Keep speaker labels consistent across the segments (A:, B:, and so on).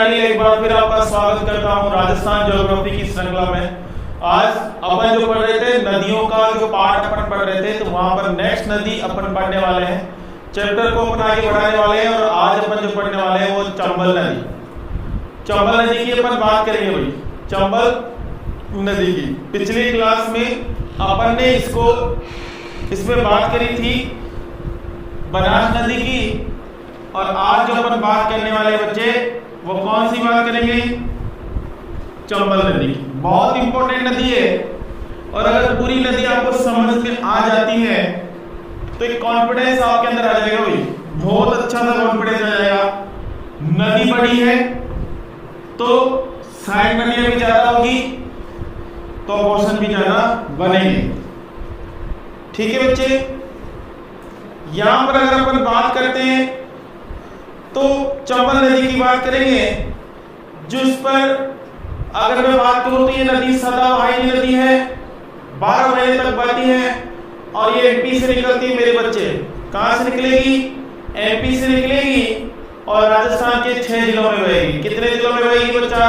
A: यानी एक बार फिर आपका स्वागत करता हूं राजस्थान ज्योग्राफी की श्रृंखला में। आज अपन जो पढ़ रहे थे नदियों का जो पार्ट अपन पढ़ रहे थे, तो वहां पर नेक्स्ट नदी अपन पढ़ने वाले हैं, चैप्टर को अपन आगे बढ़ाने वाले हैं। और आज अपन जो पढ़ने वाले हैं वो चंबल नदी। चंबल नदी की अपन बात करेंगे भाई, चंबल नदी की। पिछली क्लास में अपन ने इसमें बात करी थी बनास नदी की, और आज जो अपन बात करने वाले बच्चे वो कौन सी बात करेंगे? चंबल नदी की। बहुत इंपॉर्टेंट नदी है, और अगर पूरी नदी आपको समझ में आ जाती है तो एक कॉन्फिडेंस आपके अंदर आ जाएगा भाई, बहुत अच्छा सा कॉन्फिडेंस आ जाएगा। नदी बड़ी है तो साइड नदियां भी ज्यादा होगी तो क्वेश्चन भी ज्यादा बनेंगे। ठीक है बच्चे, यहां पर अगर अपन बात करते हैं तो चंबल नदी की बात करेंगे, जिस पर अगर मैं बात करूं तो ये नदी सदाबहार नदी है, 12 महीने तक बहती है, और ये एमपी से निकलती है मेरे बच्चे। कहां से निकलेगी? एमपी से निकलेगी और राजस्थान के 6 जिलों में बहेगी। कितने जिलों में बहेगी बच्चा?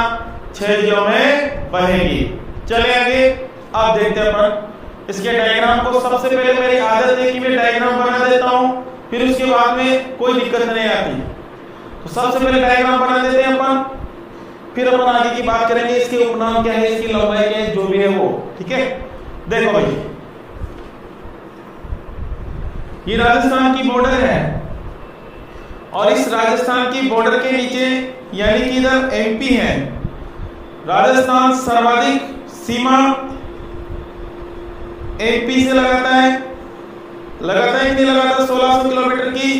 A: 6 जिलों में बहेगी। चले आगे, अब देखते हैं अपन इसके डायग्राम को। सबसे पहले मेरी आदत है कि मैं डायग्राम बना देता हूं, फिर उसके बाद में कोई दिक्कत नहीं आती। तो सबसे पहले डायग्राम बना देते हैं अपन, फिर अपन आगे की बात करेंगे। इसके उपनाम क्या है, इसकी लंबाई क्या है, जो भी है वो। ठीक है, देखो भाई, ये राजस्थान की बॉर्डर है, और इस राजस्थान की बॉर्डर के नीचे यानी कि इधर एमपी है। राजस्थान सर्वाधिक सीमा एमपी से लगाता है कि नहीं लगाता? 1600 किलोमीटर की।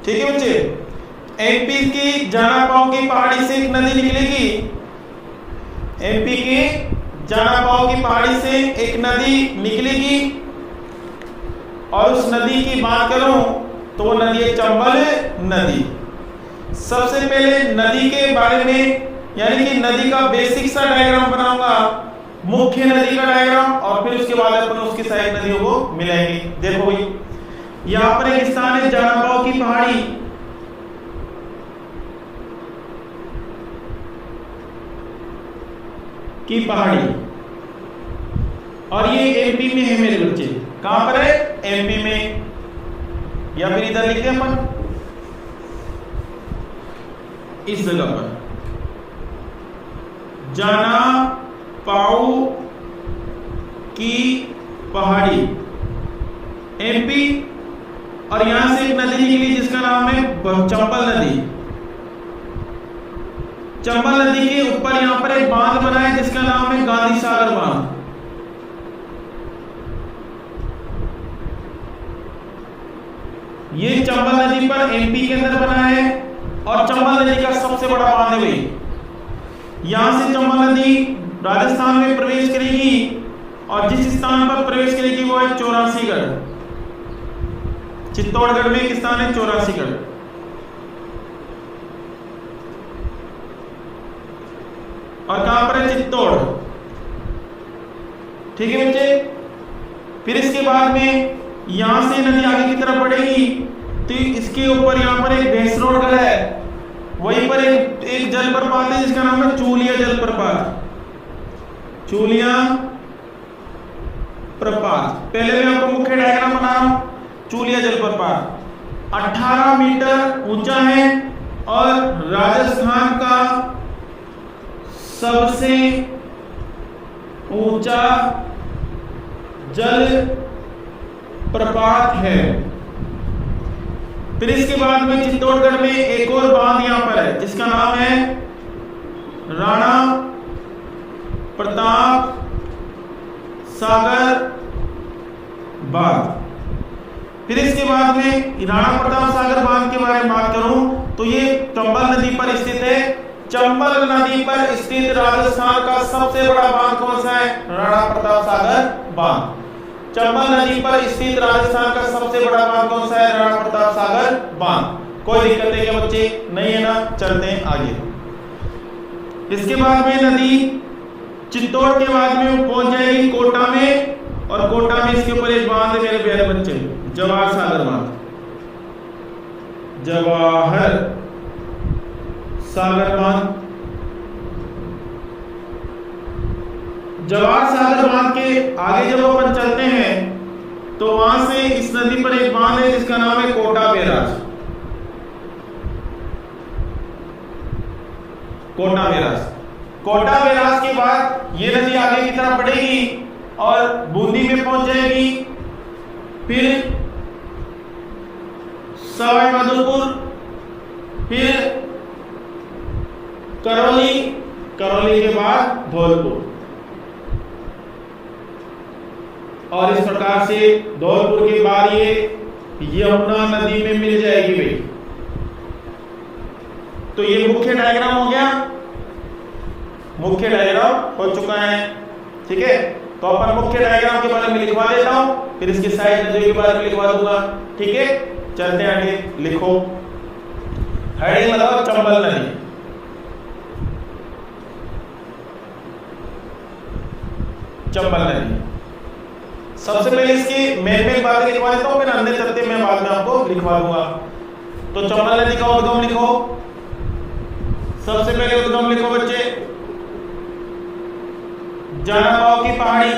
A: ठीक है बच्चे, एमपी की जानापाव की पहाड़ी से एक नदी निकलेगी। एमपी की जानापाव की पहाड़ी से एक नदी निकलेगी, और उस नदी की बात करूं तो वो नदी है चंबल नदी। सबसे पहले नदी के बारे में यानी कि नदी का बेसिक सा डायग्राम बनाऊंगा, मुख्य नदी का डायग्राम, और फिर उसके बाद अपन उसकी सहायक नदियों को मिलाएंगे। देखो भाई, यहां पर एक स्थान है जानापाव की पहाड़ी, और ये एमपी में है मेरे बच्चे। कहां पर है? एमपी में, या फिर इधर लिखते हैं अपन इस जगह पर जानापाव की पहाड़ी एमपी, और यहां से एक नदी निकली जिसका नाम है चंबल नदी। चंबल नदी के ऊपर यहां पर एक बांध बना है जिसका नाम है गांधी सागर बांध। ये चंबल नदी पर एमपी के अंदर बना है, और चंबल नदी का सबसे बड़ा बांध है भाई। यहां से चंबल नदी राजस्थान में प्रवेश करेगी, और जिस स्थान पर प्रवेश करेगी वो है 84गढ़। चित्तौड़गढ़ में एक स्थान है 84गढ़। और कहां पर है? चित्तौड़। ठीक है बच्चे, फिर इसके बाद में यहां से नदी आगे की तरफ बढ़ेगी तो इसके ऊपर यहां पर एक भैंसरोडगढ़ है, वहीं पर एक जलप्रपात है जिसका नाम है चूलिया जलप्रपात। चूलिया प्रपात। पहले मैं आपको मुख्य डायग्राम बना रहा हूं। चूलिया जलप्रपात 18 मीटर ऊंचा है, और राजस्थान का सबसे ऊंचा जल प्रपात है। फिर इसके बाद में चित्तौड़गढ़ में एक और बांध यहां पर है जिसका नाम है राणा प्रताप सागर बांध। फिर इसके बाद में राणा प्रताप सागर बांध के बारे में बात करूं तो ये चंबल नदी पर स्थित है। चंबल नदी पर स्थित राजस्थान का सबसे बड़ा बांध कौन सा है? राणा प्रताप सागर बांध। चंबल नदी पर स्थित राजस्थान का सबसे बड़ा बांध कौन सा है? राणा प्रताप सागर बांध। कोई दिक्कत है क्या बच्चे? नहीं है ना? चलते हैं आगे। इसके बाद में नदी चित्तौड़ के बाद में पहुंच जाएगी कोटा में, और कोटा में इसके ऊपर एक बांध है मेरे प्यारे बच्चे, जवाहर सागर बांध। जवाहर सागर बांध। जवाहर सागर बांध के आगे जब अपन चलते हैं तो वहां से इस नदी पर एक बांध है जिसका नाम है Kota barrage. Kota barrage, Kota barrage के बाद ये नदी आगे की तरफ बढ़ेगी और बूंदी में पहुंच जाएगी, फिर सवाई माधोपुर, फिर करौली, करौली के बाद धौलपुर, और इस प्रकार से धौलपुर के बाद ये यमुना नदी में मिल जाएगी भाई। तो ये मुख्य डायग्राम हो गया, मुख्य डायग्राम हो चुका है। ठीक है, तो अपन मुख्य डायग्राम के बारे में लिखवा देता हूं, फिर इसके साइड नदियों के बारे में लिखवा दूंगा। ठीक है, चलते हैं आगे। लिखो, हेडिंग लगाओ चंबल नदी। चंबल नदी सबसे पहले इसकी मेन बातें लिखवा देता हूं, फिर अन्य तथ्य मैं बाद में आपको लिखवा दूंगा। तो चंबल नदी का उद्गम लिखो। सबसे पहले उद्गम लिखो बच्चे, जानापाव की पहाड़ी,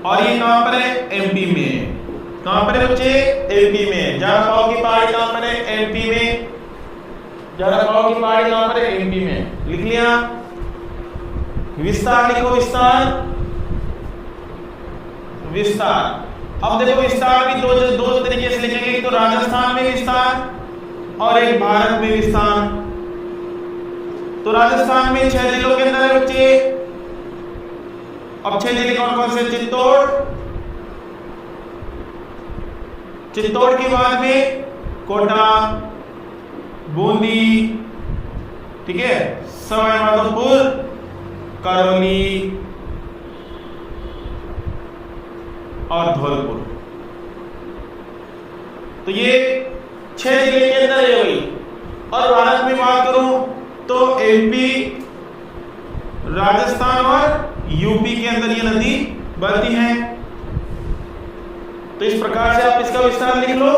A: और ये कहां पर है? एमपी में। कहां पर है बच्चे? एमपी में। जानापाव की पहाड़ी कहां पर है? एमपी में। जानापाव की पहाड़ी कहां पर है? एमपी में। लिख लिया। विस्तार लिखो, विस्तार, विस्तार। अब देखो विस्तार भी दो तरीके से लिखेंगे, एक तो राजस्थान में विस्तार और एक भारत में विस्तार। तो राजस्थान में 6 जिलों के अंदर है बच्चे। अब 6 जिले कौन कौन से? चित्तौड़, चित्तौड़ के बाद में कोटा, बूंदी, ठीक है, सवाई माधोपुर, करौली और धौलपुर। तो ये 6 जिले के अंदर है भाई। और भारत में बात करूं तो एमपी, राजस्थान और यूपी के अंदर ये नदी बहती है। तो इस प्रकार से आप इसका विस्तार लिख लो।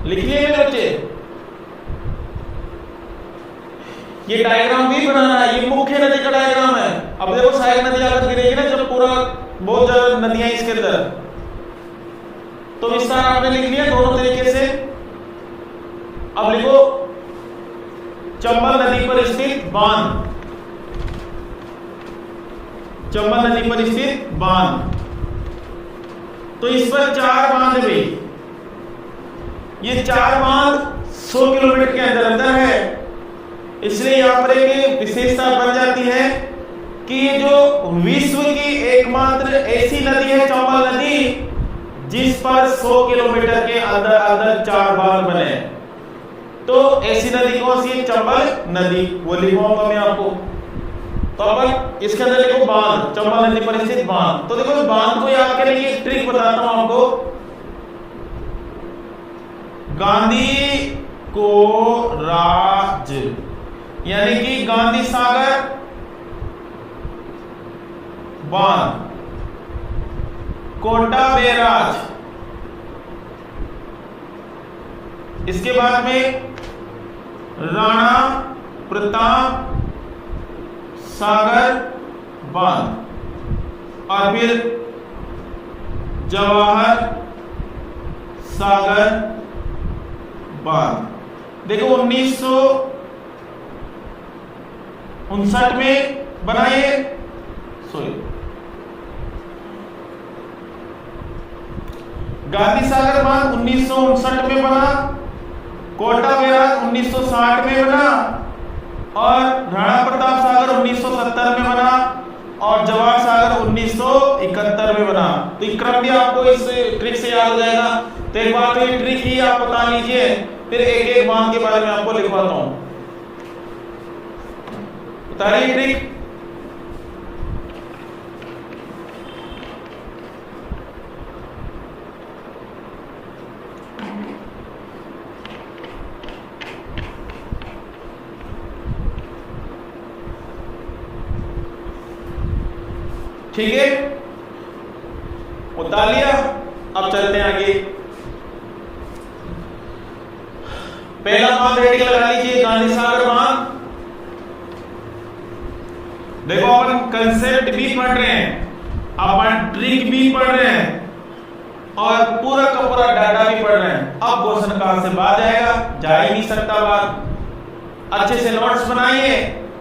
A: लिख लिए मेरे बच्चे? ये डायग्राम भी बनाना है, ये मुख्य नदी का डायग्राम है। अब देखो सहायक नदी आकर गिरेगी ना जब पूरा बहुत ज्यादा नदियां इसके अंदर, तो विस्तार आपने लिख लिया दोनों तरीके से। अब लिखो चंबल नदी पर स्थित बांध, चंबल नदी पर स्थित बांध। तो इस पर 4 बांध है भाई। ये 4 बांध 100 किलोमीटर के अंदर अंदर है। इसलिए यहां पर एक विशेषता बन जाती है कि ये जो विश्व की एकमात्र ऐसी नदी है चंबल नदी जिस पर 100 किलोमीटर के अंदर अंदर 4 बांध बने। तो ऐसी नदी कौन सी है? चंबल नदी। वो लिखवाऊंगा मैं आपको। तो अपन इसके अंदर लिखो बांध, चंबल नदी पर स्थित बांध। तो देखो बांध को याद करने की एक ट्रिक बताता हूं आपको। गांधी को राज, यानी कि गांधी सागर बांध, कोटा बैराज, इसके बाद में राणा प्रताप सागर बांध, और फिर जवाहर सागर बांध। देखो 1959 में बनाए, गांधी सागर बांध 1959 में बना, कोटा बैराज 1960 में बना, और राणा प्रताप सागर 1970 में बना, और जवाहर सागर 1971 में बना। तो ये क्रम भी आपको इस ट्रिक से याद हो जाएगा। तो एक बार तो ये ट्रिक ही आप बता लीजिए, फिर एक एक बांध के बारे में आपको लिखवाता हूं। बता रही ट्रिक? ठीक है, उतार लिया। अब चलते हैं आगे। पहला बांध रेडी लगा लीजिए, गांधी सागर बांध। देखो अपन कंसेप्ट भी पढ़ रहे हैं, अपन ट्रिक भी पढ़ रहे हैं और पूरा का पूरा डाटा भी पढ़ रहे हैं। अब क्वेश्चन कहां से बाहर जाएगा, जा ही नहीं सकता बाहर। अच्छे से नोट्स बनाइए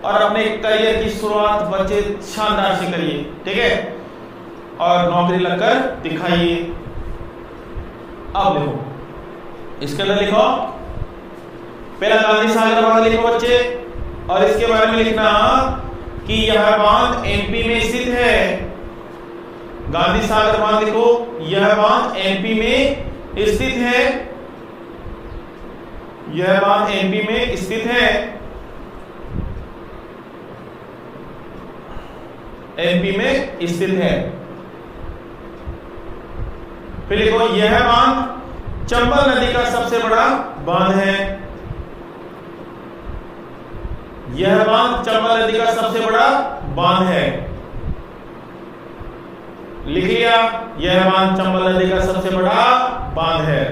A: और अपने करियर की शुरुआत बच्चे शानदार से करिए, ठीक है, और नौकरी लगकर दिखाइए। अब लिखो, इसके अंदर लिखो पहला गांधी सागर बांध लिखो बच्चे, और इसके बारे में लिखना कि यह बांध एमपी में स्थित है। गांधी सागर बांध लिखो, यह बांध एमपी में स्थित है। यह बांध एमपी में स्थित है, एमपी में स्थित है। फिर लिखो यह बांध चंबल नदी का सबसे बड़ा बांध है। यह बांध चंबल नदी का सबसे बड़ा बांध है। लिख लिया, यह बांध चंबल नदी का सबसे बड़ा बांध है।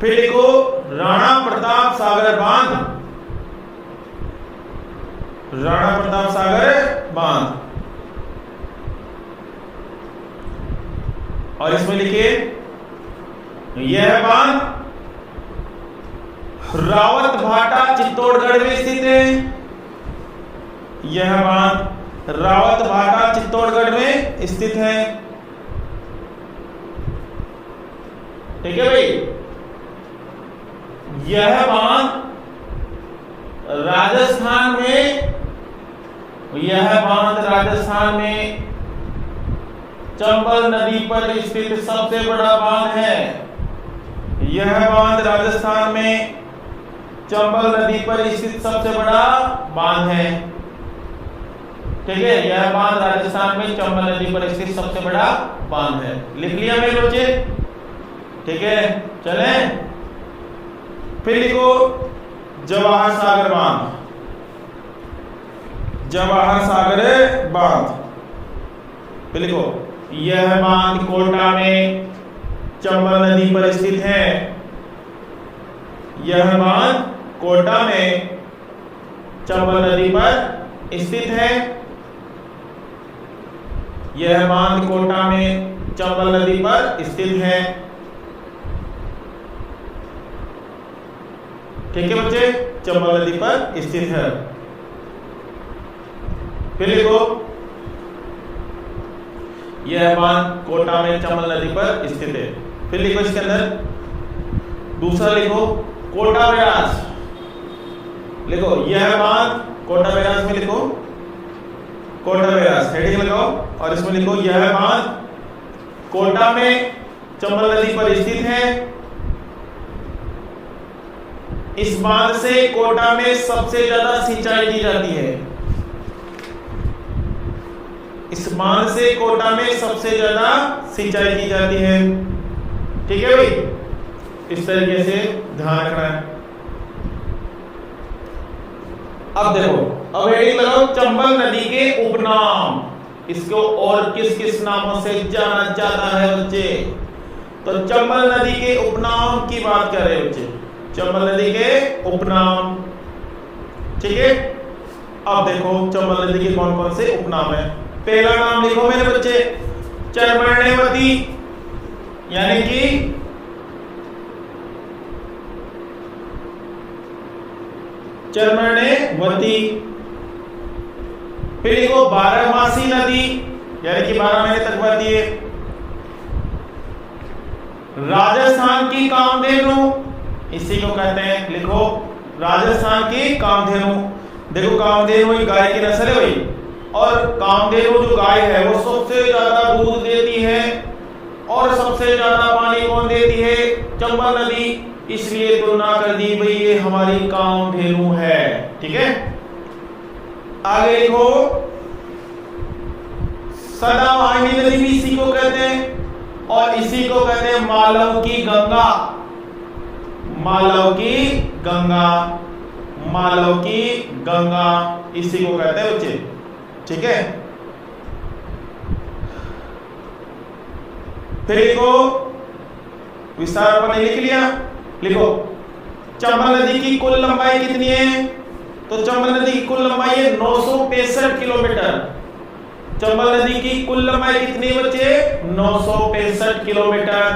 A: फिर लिखो राणा प्रताप सागर बांध। राणा प्रताप सागर बांध, और इसमें लिखिए यह बांध रावत भाटा चित्तौड़गढ़ में स्थित है। यह बांध रावत भाटा चित्तौड़गढ़ में स्थित है, ठीक है भाई। यह बांध राजस्थान में, यह बांध राजस्थान में चंबल नदी पर स्थित सबसे बड़ा बांध है। यह बांध राजस्थान में चंबल नदी पर स्थित सबसे बड़ा बांध है, ठीक है। यह बांध राजस्थान में चंबल नदी पर स्थित सबसे बड़ा बांध है। लिख लिया मेरे बच्चे, ठीक है। चले फिर लिखो जवाहर सागर बांध। जवाहर सागर बांध, फिर लिखो यह बांध कोटा में चंबल नदी पर स्थित है। यह बांध कोटा में चंबल नदी पर स्थित है। यह बांध कोटा में चंबल नदी पर स्थित है, ठीक है बच्चे, चंबल नदी पर स्थित है। फिर लिखो यह बांध कोटा में चंबल नदी पर स्थित है। फिर लिखो इसके अंदर दूसरा लिखो कोटा बैराज। लिखो यह बांध कोटा बैराज में, लिखो कोटा बैराज हेडिंग लगाओ, और इसमें लिखो यह बांध कोटा में चंबल नदी पर स्थित है। इस बांध से कोटा में सबसे ज्यादा सिंचाई की जाती है। इस बांध से कोटा में सबसे ज्यादा सिंचाई की जाती है, ठीक है भाई। इस तरीके से ध्यान रखना है। अब देखो, अब हेडिंग लगाओ चंबल नदी के उपनाम। इसको और किस किस नामों से जाना जाता है बच्चे? तो चंबल नदी के उपनाम की बात कर रहे हैं बच्चे, चंबल नदी के उपनाम, ठीक है। अब देखो चंबल नदी के कौन कौन से उपनाम है। पहला नाम लिखो मेरे बच्चे चरमर्णेवती, यानी कि चरमर्णेवती। फिर लिखो बारहमासी नदी, यानी कि 12 महीने तक बहती है। राजस्थान की कामधेनु, इसी को कहते हैं, लिखो राजस्थान की कामधेनु। देखो कामधेनु गाय की नस्ल है भाई, और कामधेनु जो गाय है वो सबसे ज्यादा दूध देती है और सबसे ज्यादा पानी कौन देती है? चंबल नदी। इसलिए तुलना कर दी भाई ये हमारी कामधेनु है, ठीक है। आगे लिखो सदावाहिनी नदी भी इसी को कहते हैं, और इसी को कहते हैं मालव की गंगा। मालव की गंगा, मालव की गंगा इसी को कहते हैं बच्चे, ठीक है। फिर लिखो, विस्तार अपन ने लिख लिया, लिखो चंबल नदी की कुल लंबाई कितनी है? तो चंबल नदी की कुल लंबाई है 965 किलोमीटर। चंबल नदी की कुल लंबाई कितनी बच्चे? 965 किलोमीटर।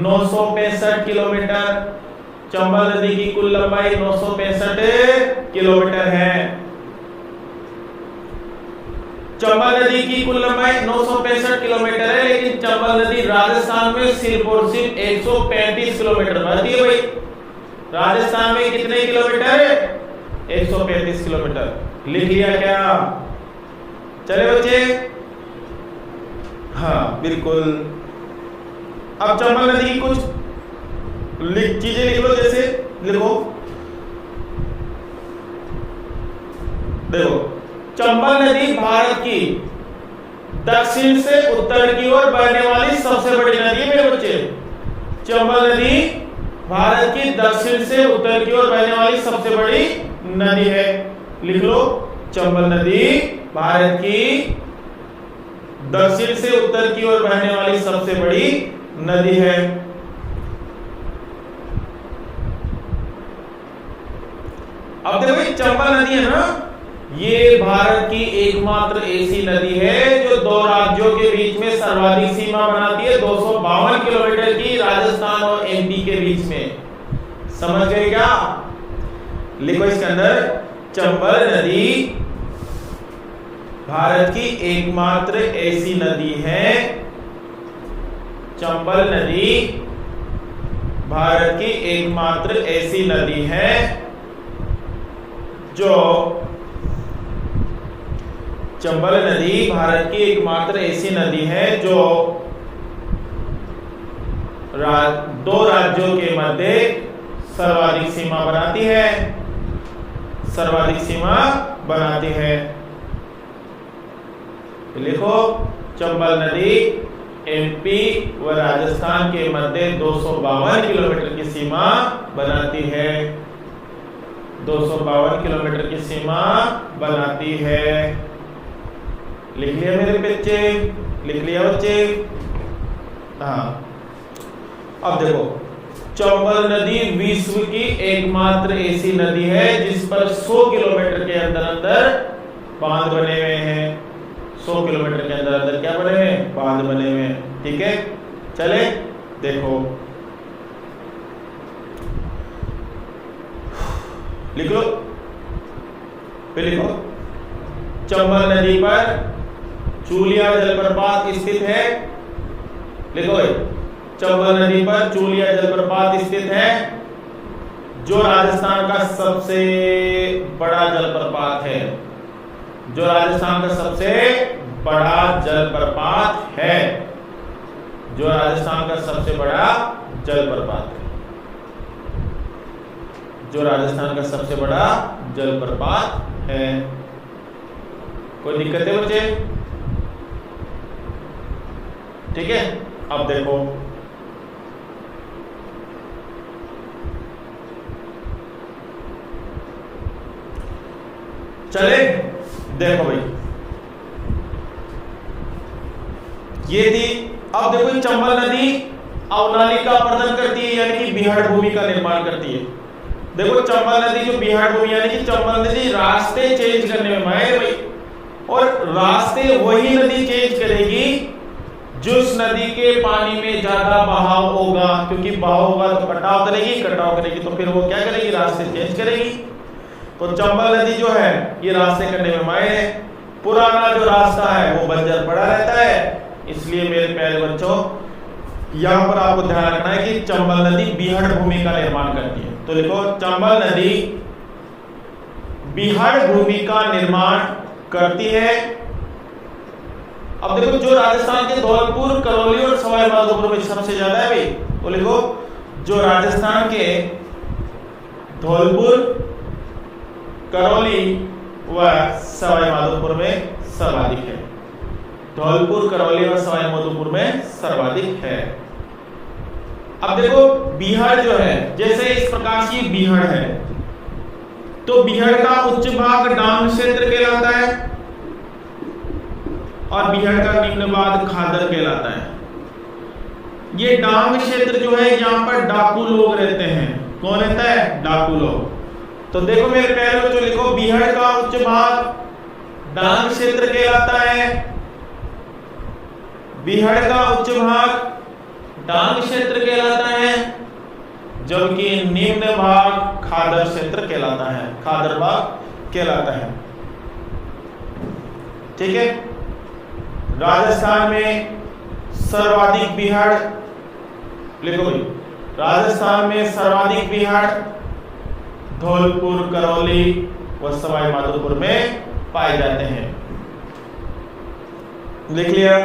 A: 965 किलोमीटर चंबल नदी की कुल लंबाई 965 किलोमीटर है। चंबल नदी की कुल लंबाई 965 किलोमीटर है, लेकिन चंबल नदी राजस्थान में सिर्फ और सिर्फ 135 किलोमीटर बहती है भाई। राजस्थान में कितने किलोमीटर? 135 किलोमीटर। लिख लिया क्या? चले बच्चे? हाँ बिल्कुल। अब चंबल नदी की कुछ चीजें लिख लो, जैसे लिखो, देखो चंबल नदी भारत की दक्षिण से उत्तर की ओर बहने वाली सबसे बड़ी नदी है मेरे बच्चे। चंबल नदी भारत की दक्षिण से उत्तर की ओर बहने वाली सबसे बड़ी नदी है। लिख लो, चंबल नदी भारत की दक्षिण से उत्तर की ओर बहने वाली सबसे बड़ी नदी है। अब देखो चंबल नदी है ना, ये भारत की एकमात्र ऐसी नदी है जो दो राज्यों के बीच में सर्वाधिक सीमा बनाती है, 252 किलोमीटर की, राजस्थान और एमपी के बीच में। समझ गए क्या? लिखो इसके अंदर, चंबल नदी भारत की एकमात्र ऐसी नदी है, चंबल नदी भारत की एकमात्र ऐसी नदी है जो चंबल नदी भारत की एकमात्र ऐसी नदी है जो दो राज्यों के मध्य सर्वाधिक सीमा बनाती है, सर्वाधिक सीमा बनाती है। लिखो, चंबल नदी एमपी व राजस्थान के मध्य 252 किलोमीटर की सीमा बनाती है, 252 किलोमीटर की सीमा बनाती है। लिख लिया मेरे बच्चे? लिख लिया बच्चे? हाँ। अब देखो, चंबल नदी विश्व की एकमात्र ऐसी नदी है जिस पर 100 किलोमीटर के अंदर अंदर बांध बने हुए हैं। 100 किलोमीटर के अंदर अंदर क्या बने हुए हैं? बांध बने हुए हैं। ठीक है, चले देखो, लिख लो, फिर लिखो, चंबल नदी पर चूलिया जलप्रपात स्थित है। लिखो, चंबल नदी पर चूलिया जलप्रपात स्थित है जो राजस्थान का सबसे बड़ा जलप्रपात है, जो राजस्थान का सबसे बड़ा जलप्रपात है, जो राजस्थान का सबसे बड़ा जलप्रपात है, जो राजस्थान का सबसे बड़ा जलप्रपात है। कोई दिक्कत है बच्चे? ठीक है, अब देखो, चले देखो भाई, ये थी। अब देखो, चंबल नदी अवनालिका प्रदान करती है, यानी कि बिहाड़ भूमि का निर्माण करती है। देखो, चंबल नदी जो बिहाड़ भूमि, यानी कि चंबल नदी रास्ते चेंज करने में माहिर भाई, और रास्ते वही नदी चेंज करेगी जिस नदी के पानी में ज्यादा बहाव होगा, क्योंकि बहाव होगा तो कटाव करेगी, कटाव करेगी तो फिर वो क्या करेगी? रास्ते चेंज करेगी। तो चंबल नदी जो है ये रास्ते करने में माहिर है। पुराना जो रास्ता है वो बंजर पड़ा रहता है, इसलिए मेरे प्यारे बच्चों यहां पर आपको ध्यान रखना है कि चंबल नदी बिहाड़ भूमि का निर्माण करती है। तो लिखो, चंबल नदी बिहाड़ भूमि का निर्माण करती है। अब देखो, जो राजस्थान के धौलपुर, करौली और सवाई माधोपुर में सबसे ज्यादा है भाई, तो लिखो, जो राजस्थान के धौलपुर, करौली व सवाई माधोपुर में सर्वाधिक है। धौलपुर, करौली और सवाई माधोपुर में सर्वाधिक है। अब देखो, बिहाड़ जो है, जैसे इस प्रकार की बिहाड़ है, तो बिहाड़ का उच्च भाग डांग क्षेत्र कहलाता है और बिहाड़ का निम्न भाग खादर कहलाता है। ये डांग क्षेत्र जो है यहाँ पर डाकू लोग रहते हैं। कौन रहता है? डाकू लोग। तो देखो मेरे प्यारे बच्चों, लिखो बिहार का उच्च भाग डांग क्षेत्र कहलाता है। बिहार का उच्च भाग डांग क्षेत्र कहलाता है, जबकि निम्न भाग खादर क्षेत्र कहलाता है, खादर भाग कहलाता है। ठीक है। राजस्थान में सर्वाधिक बिहार, लिखो भाई, राजस्थान में सर्वाधिक बिहार धौलपुर, करौली व सवाई माधोपुर में पाए जाते हैं। लिख लिया?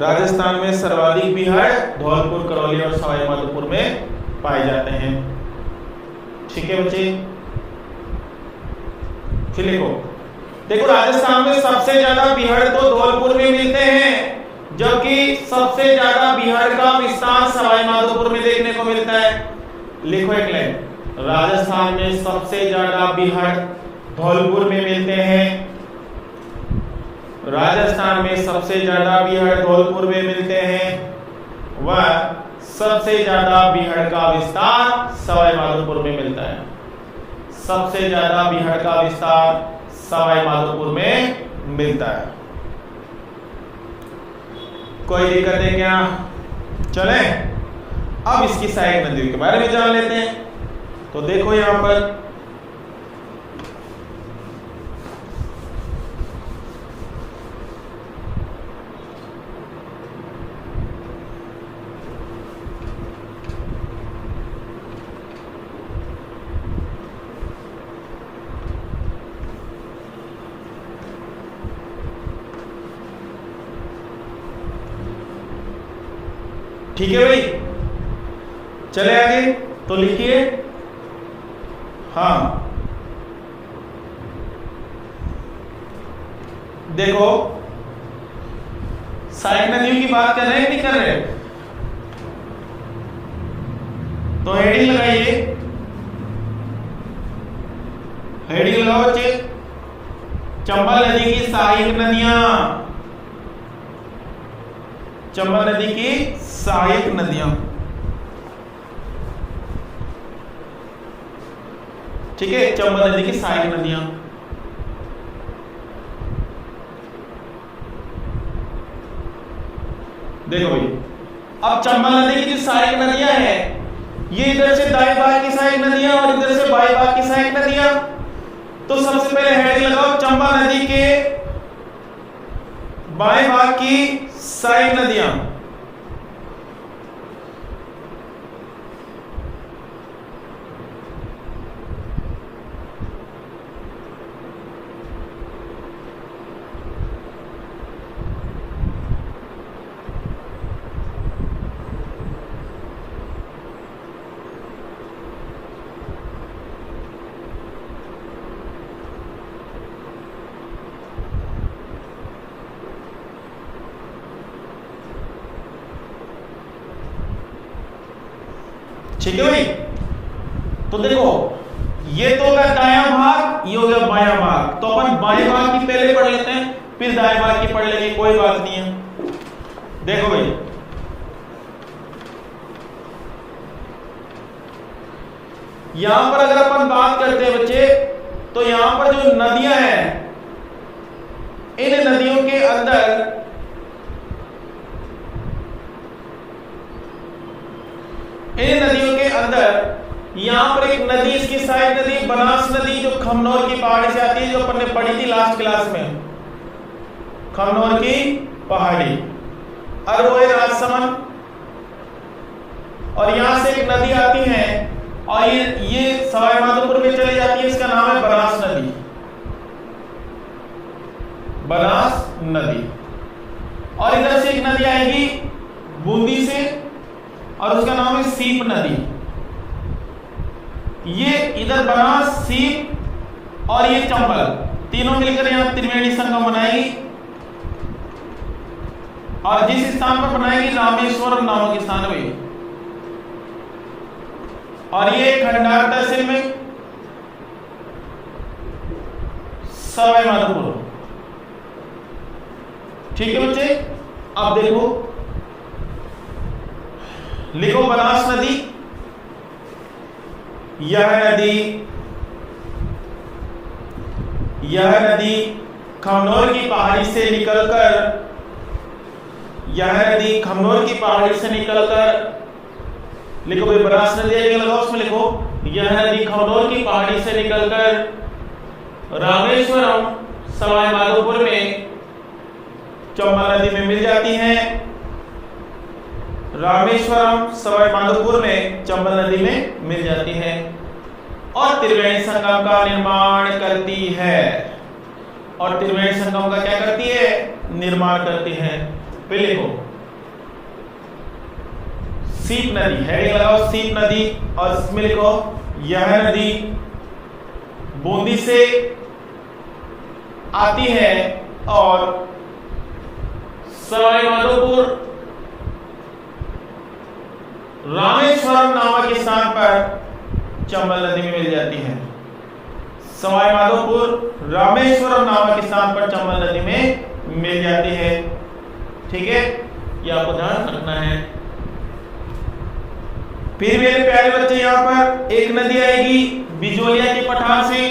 A: राजस्थान में सर्वाधिक बिहार धौलपुर, करौली और सवाई माधोपुर में पाए जाते हैं। ठीक है बच्चे। फिर लिखो, देखो राजस्थान में सबसे ज्यादा बिहार तो धौलपुर में मिलते हैं, जबकि सबसे ज्यादा बिहार का विस्तार सवाई माधोपुर में देखने को मिलता है। लिखो एक लाइन, राजस्थान में सबसे ज्यादा बिहार धौलपुर में मिलते हैं। राजस्थान में सबसे ज्यादा बिहार धौलपुर में मिलते हैं व सबसे ज्यादा बिहार का विस्तार सवाई माधोपुर में मिलता है। सबसे ज्यादा बिहार का विस्तार सवाई माधोपुर में मिलता है। कोई दिक्कत है क्या? चले अब इसकी सहायक नदियों के बारे में जान लेते हैं। तो देखो यहां पर ठीक है भाई, चले आगे। तो लिखिए, हाँ देखो सहायक नदियों की बात कर रहे हैं नहीं कर रहे? तो हेडिंग लगाइए, हेडिंग लगाओ बच्चे, चंबल नदी की सहायक नदियां, चंबल नदी की सहायक नदियां। ठीक है, चंबल नदी की सहायक नदियां। देखो भाई, अब चंबल नदी की जो सहायक नदियां हैं, ये इधर से दाएं भाग की सहायक नदियां और इधर से बाएं भाग की सहायक नदियां। तो सबसे पहले हेडिंग लगाओ, चंबल नदी के बाएं भाग की सहायक नदियां। ठीक है भाई। तो देखो ये तो होगा दायां भाग, ये हो गया बायां भाग। तो अपन बाएं भाग की पहले पढ़ लेते हैं, फिर दाएं भाग की पढ़ लेंगे, कोई बात नहीं है। देखो भाई, यहां पर अगर अपन बात करते हैं बच्चे, तो यहां पर जो नदियां हैं, इन नदियों के अंदर यहां पर एक नदी, इसकी सहायक नदी बनास नदी, जो खमनौर की पहाड़ी से आती है, जो अपन ने पढ़ी थी लास्ट क्लास में, खमनौर की पहाड़ी, और वो है राजसमंद। और यहां से एक नदी आती है और ये सवाई माधोपुर में चली जाती है, इसका नाम है बनास नदी, बनास नदी। और इधर से एक नदी आएगी बूंदी से और उसका नाम है सीप नदी। ये इधर बनास, सीप और ये चंबल, तीनों मिलकर यहां त्रिवेणी संगम बनाएगी और जिस स्थान पर बनाएगी रामेश्वरम नामक स्थान में। और ये खंडार तहसील में सवाई माधोपुर। ठीक है बच्चे, अब देखो लिखो बनास नदी, यह नदी खमनोर की पहाड़ी से निकलकर, यह नदी खमनोर की पहाड़ी से निकलकर, लिखो भाई बनास नदी लगाओ, उसमें लिखो यह नदी खमनोर की पहाड़ी से निकलकर रामेश्वरम सवाई माधोपुर में चंबल नदी में मिल जाती है। रामेश्वरम सवाई माधोपुर में चंबल नदी में मिल जाती है और त्रिवेणी संगम का निर्माण करती है। और त्रिवेणी संगम का क्या करती है? निर्माण करती है। फिर लिखो सीप नदी है, लगाओ सीप नदी, और इसमें लिखो यह नदी बूंदी से आती है और सवाई माधोपुर रामेश्वरम नामक स्थान पर चंबल नदी में मिल जाती है। सवाई माधोपुर रामेश्वरम नामक स्थान पर चंबल नदी में मिल जाती है। ठीक है, ये आपको ध्यान रखना है। फिर मेरे प्यारे बच्चे यहां पर एक नदी आएगी बिजोलिया के पठार से,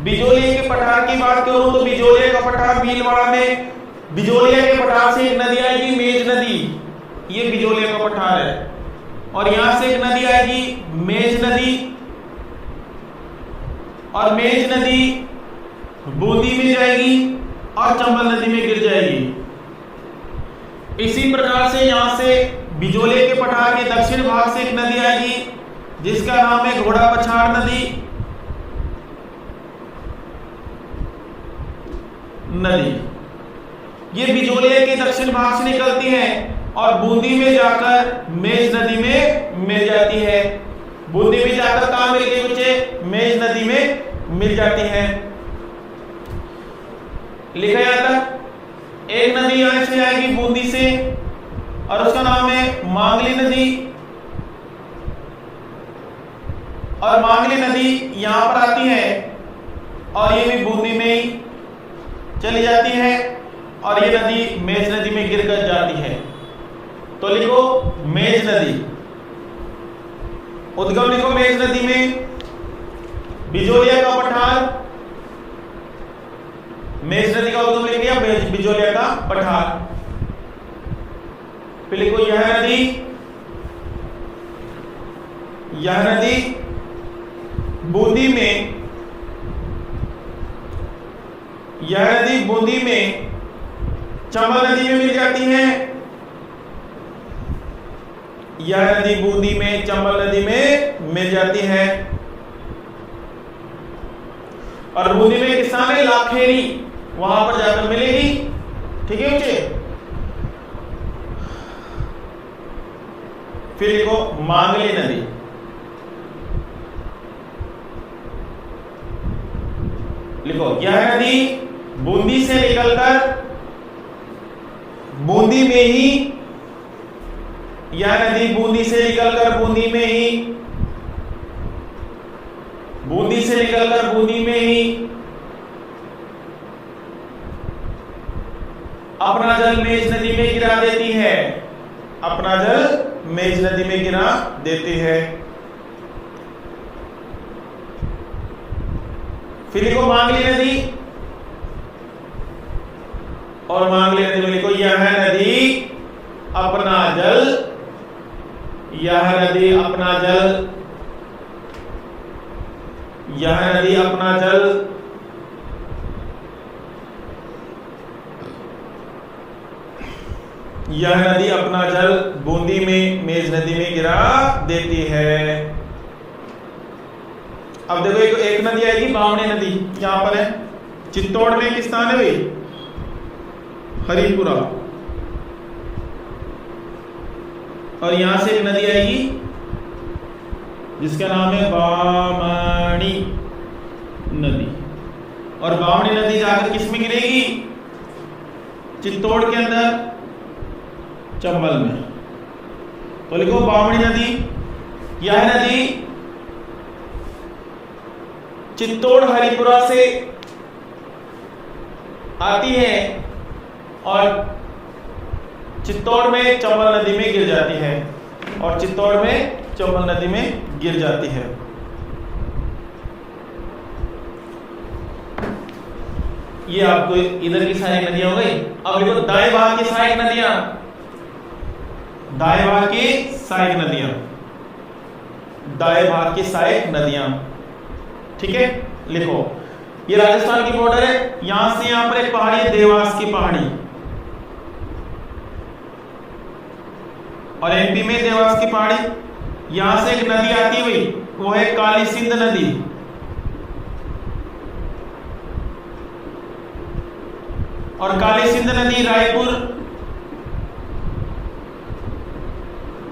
A: बिजोलिया के पठार की बात करूं तो बिजोलिया का पठार भीलवाड़ा में, बिजोलिया के पठार से एक नदी आएगी मेज नदी, ये बिजोलिया का पठार है, और यहां से एक नदी आएगी मेज नदी, और मेज नदी बूंदी में जाएगी और चंबल नदी में गिर जाएगी। इसी प्रकार से यहां से बिजोलिया के पठार के दक्षिण भाग से एक नदी आएगी जिसका नाम है घोड़ा पछाड़ नदी, ये बिजोलिया के दक्षिण भाग से निकलती है और बूंदी में जाकर मेज नदी में मिल जाती है। बूंदी में जाकर कहां मिल गई बच्चे? मेज नदी में मिल जाती है। लिखा जाता एक नदी यहां से आएगी बूंदी से और उसका नाम है मांगली नदी, और मांगली नदी यहां पर आती है और ये भी बूंदी में ही चली जाती है और ये नदी मेज नदी में गिरकर जाती है। तो लिखो मेज नदी, उद्गम लिखो मेज नदी में, बिजोलिया का पठार, मेज नदी का उद्गम लिख लिया, बिजोलिया का पठार। फिर लिखो यह नदी बूंदी में, यह नदी बूंदी में चंबल नदी में मिल जाती है, यह नदी बूंदी में चंबल नदी में मिल जाती है। और बूंदी में किसान है लाखेरी, वहां पर जाकर मिलेगी। ठीक है बच्चे, फिर लिखो मांगली नदी, लिखो यह नदी बूंदी से निकलकर बूंदी में ही, यह नदी बूंदी से निकलकर बूंदी में ही, बूंदी से निकलकर बूंदी में ही अपना जल मेज नदी में गिरा देती है, अपना जल मेज नदी में गिरा देती है। फिर लिखो मांगली नदी, और मांगली नदी में लिखो यह नदी अपना जल, यह नदी अपना जल, यह नदी अपना जल यह नदी अपना जल बूंदी में मेज नदी में गिरा देती है। अब देखो एक नदी आएगी बावनी नदी, यहां पर है चित्तौड़ में, किस स्थान है भाई? हरिपुरा। और यहां से एक नदी आएगी जिसका नाम है बामणी नदी, और बामणी नदी जाकर किस में गिरेगी? चित्तौड़ के अंदर, चंबल में। तो लिखो बामणी नदी, यह नदी चित्तौड़ हरिपुरा से आती है और चित्तौड़ में चंबल नदी में गिर जाती है, और चित्तौड़ में चंबल नदी में गिर जाती है। ये आपको इधर की सहायक नदियां हो गई। अब देखो दाएं भाग की सहायक नदियां, दाएं भाग की सहायक नदियां, दाएं भाग की सहायक नदियां, ठीक है। लिखो ये राजस्थान की बॉर्डर है, यहां से यहां पर एक पहाड़ी है, देवास की पहाड़ी, और एमपी में देवास की पहाड़ी। यहां से एक नदी आती हुई, वो है काली सिंध नदी, और काली सिंध नदी रायपुर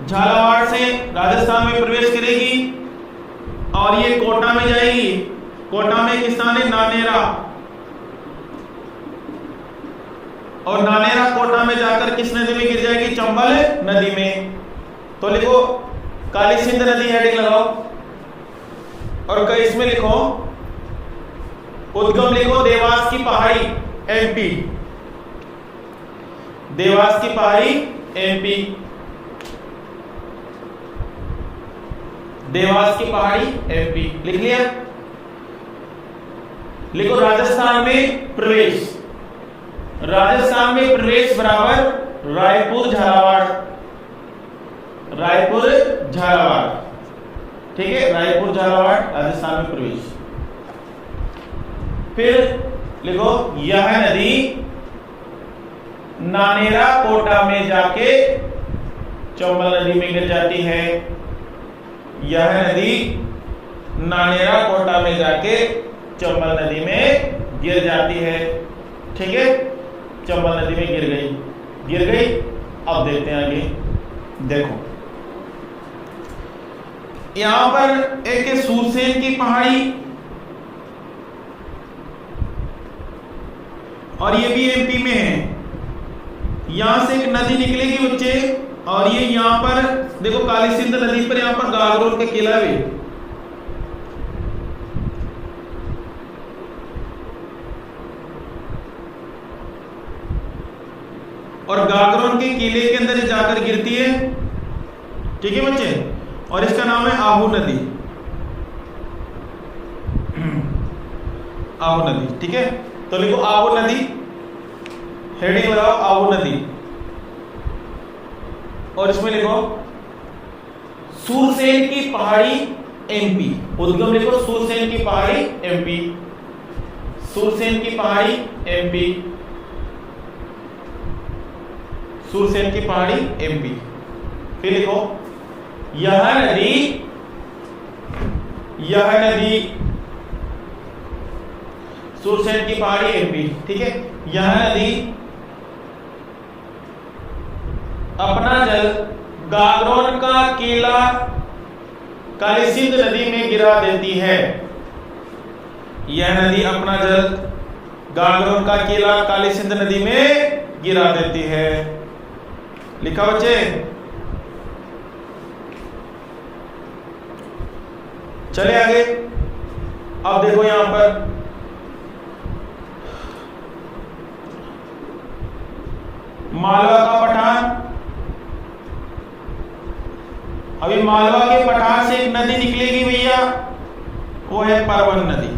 A: झालावाड़ से राजस्थान में प्रवेश करेगी और ये कोटा में जाएगी। कोटा में एक स्थान है नानेरा, और नानेरा कोटा में जाकर किस नदी में गिर जाएगी? चंबल नदी में। तो लिखो काली सिंध नदी हेडिंग लगाओ, और इसमें लिखो उद्गम लिखो देवास की पहाड़ी एमपी, देवास की पहाड़ी एमपी, देवास की पहाड़ी एमपी। लिख लिया? लिखो राजस्थान में प्रवेश, राजस्थान में प्रवेश बराबर रायपुर झालावाड़, रायपुर झालावाड़, ठीक है, रायपुर झालावाड़ राजस्थान में प्रवेश। फिर लिखो यह नदी नानेरा कोटा में जाके चंबल नदी में गिर जाती है, यह नदी नानेरा कोटा में जाके चंबल नदी में गिर जाती है, ठीक है। चंबल नदी में गिर गई, गिर गई। अब देखते हैं आगे, देखो यहां पर एक सूरसेन की पहाड़ी, और ये भी एमपी में है। यहां से एक नदी निकलेगी बच्चे, और ये यहां पर देखो काली सिंध नदी पर यहां पर गागरोन का किला भी, और गागरोन के किले के अंदर जाकर गिरती है, ठीक है बच्चे। और इसका नाम है आहू नदी, आहू नदी, ठीक है। तो लिखो आहू नदी, हेडिंग लगाओ आहू नदी, और इसमें लिखो सूरसेन की पहाड़ी एमपी, उद्गम लिखो सूरसेन की पहाड़ी एमपी, सूरसेन की पहाड़ी एमपी, सूरसेन की पहाड़ी एमपी। फिर लिखो यह नदी, यह नदी सूरसेन की पहाड़ी एमपी, ठीक है। यह नदी अपना जल गागरोन का किला काली सिंध नदी में गिरा देती है, यह नदी अपना जल गागरोन का किला काली सिंध नदी में गिरा देती है। लिखा बच्चे? चले आगे। अब देखो यहां पर मालवा का पठार, अभी मालवा के पठार से एक नदी निकलेगी भैया, वो है परवन नदी,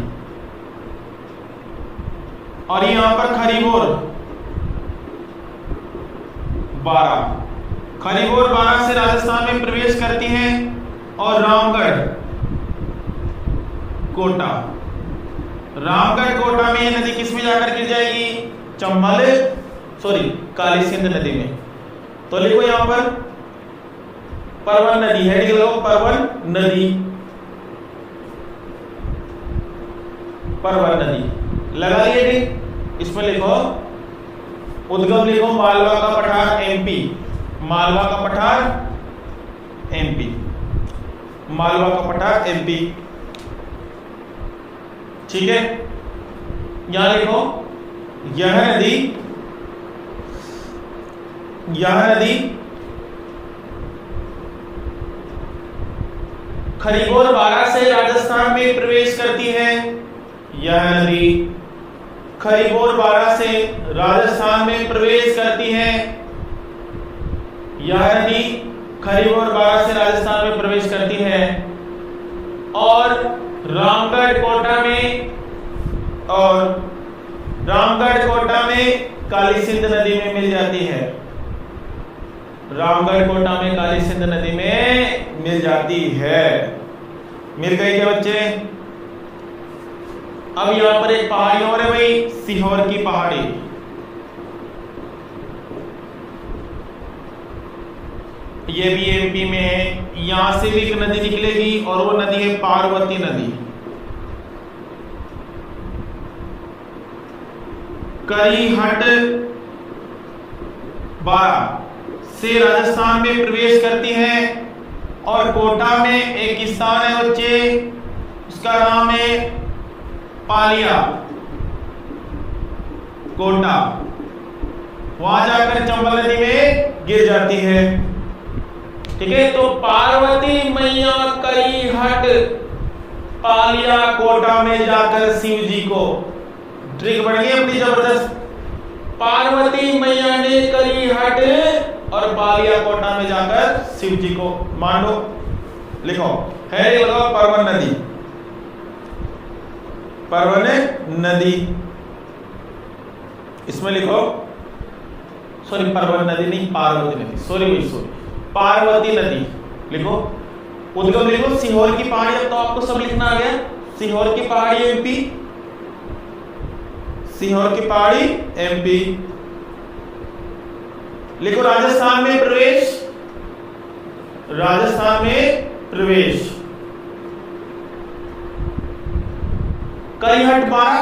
A: और यहां पर खरीबोर 12, खरीबोर 12 से राजस्थान में प्रवेश करती है, और रामगढ़ कोटा, रामगढ़ कोटा में यह नदी किस में जाकर गिर जाएगी? चंबल, सॉरी काली सिंध नदी में। तो लिखो यहां पर परवन नदी, हेडिंग लगाओ परवन नदी, परवन नदी लगा लिया हेडिंग। इसमें लिखो उद्गम लिखो मालवा का पठार एमपी, मालवा का पठार एमपी, मालवा का पठार एमपी, ठीक है। यहां लिखो यह नदी, यह नदी खरीबोर 12 से राजस्थान में प्रवेश करती है, यह नदी खरीबोर बारा से राजस्थान में प्रवेश करती है। यह नदी खरीबोर बारा से राजस्थान में प्रवेश करती है और रामगढ़ कोटा में काली सिंध नदी में मिल जाती है। रामगढ़ कोटा में काली सिंध नदी में मिल जाती है। मिल गई क्या बच्चे? अब यहां पर एक पहाड़ी और है भाई, सीहोर की पहाड़ी। ये भी एमपी में है। यहां से भी एक नदी निकलेगी और वो नदी है पार्वती नदी। करीहट बारा से राजस्थान में प्रवेश करती है और कोटा में एक स्थान है बच्चे, उसका नाम है पालिया कोटा। वहां जाकर चंबल नदी में गिर जाती है। ठीक है, तो पार्वती मैया करीहट पालिया कोटा में जाकर शिव जी को, ट्रिक बढ़ गई अपनी जबरदस्त। पार्वती मैया ने करीहट और पालिया कोटा में जाकर शिव जी को, मान लो लिखो है लगाओ परवन नदी, परवन नदी इसमें लिखो, सॉरी परवन नदी नहीं पार्वती नदी, सॉरी पार्वती नदी लिखो। उद्गम लिखो सीहोर की पहाड़ी। अब तो आपको सब लिखना आ गया। सीहोर की पहाड़ी एमपी, सीहोर की पहाड़ी एमपी लिखो। राजस्थान में प्रवेश, राजस्थान में प्रवेश। करीहट बारा,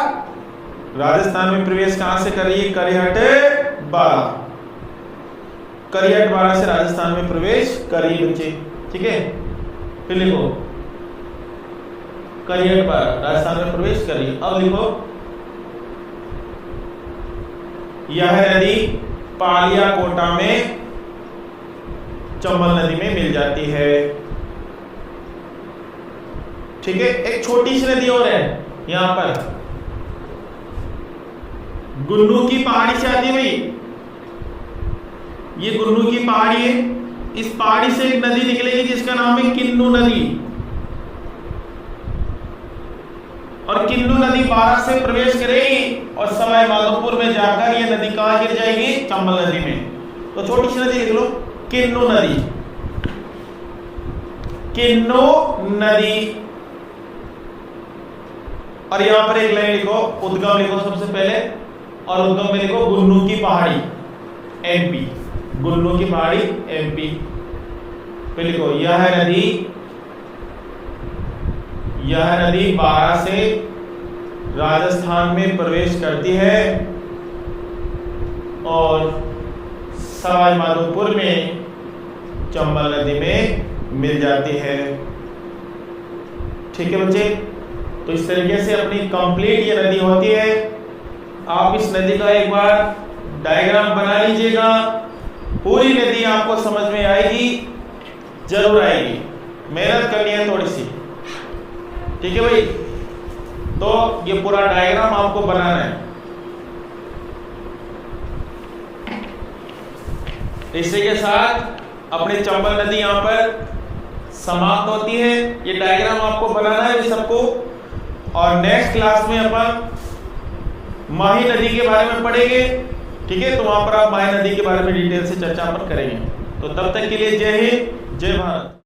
A: राजस्थान में प्रवेश कहां से कर रही है? करीहट बारा, करीहट बारा से राजस्थान में प्रवेश करी बच्चे। ठीक है, फिर लिखो करीहट बारा राजस्थान में प्रवेश करी। अब लिखो यह नदी पालिया कोटा में चंबल नदी में मिल जाती है। ठीक है, एक छोटी सी नदी और है यहां पर, गुन्नू की पहाड़ी से आती है भाई। ये गुन्नू की पहाड़ी है, इस पहाड़ी से एक नदी निकलेगी जिसका नाम है किन्नू नदी। और किन्नू नदी बारा से प्रवेश करेगी और सवाई माधोपुर में जाकर ये नदी कहां गिर जाएगी? चंबल नदी में। तो छोटी सी नदी लिख लो किन्नू नदी, किन्नू नदी। और यहां पर एक लाइन लिखो, उद्गम लिखो सबसे पहले, और उद्गम में लिखो गुन्नू की पहाड़ी एमपी, गुन्नू की पहाड़ी एमपी। फिर लिखो यह नदी बारा से राजस्थान में प्रवेश करती है और सवाई माधोपुर में चंबल नदी में मिल जाती है। ठीक है बच्चे, तो इस तरीके से अपनी कंप्लीट ये नदी होती है। आप इस नदी का एक बार डायग्राम बना लीजिएगा, पूरी नदी आपको समझ में आएगी, जरूर आएगी। मेहनत करनी है थोड़ी सी। ठीक है भाई, तो ये पूरा डायग्राम आपको बनाना है। इसी के साथ अपनी चंबल नदी यहां पर समाप्त होती है। ये डायग्राम आपको बनाना है सबको। और नेक्स्ट क्लास में अपन माही नदी के बारे में पढ़ेंगे। ठीक है, तो वहां पर आप माही नदी के बारे में डिटेल से चर्चा अपन करेंगे। तो तब तक के लिए जय हिंद, जय भारत।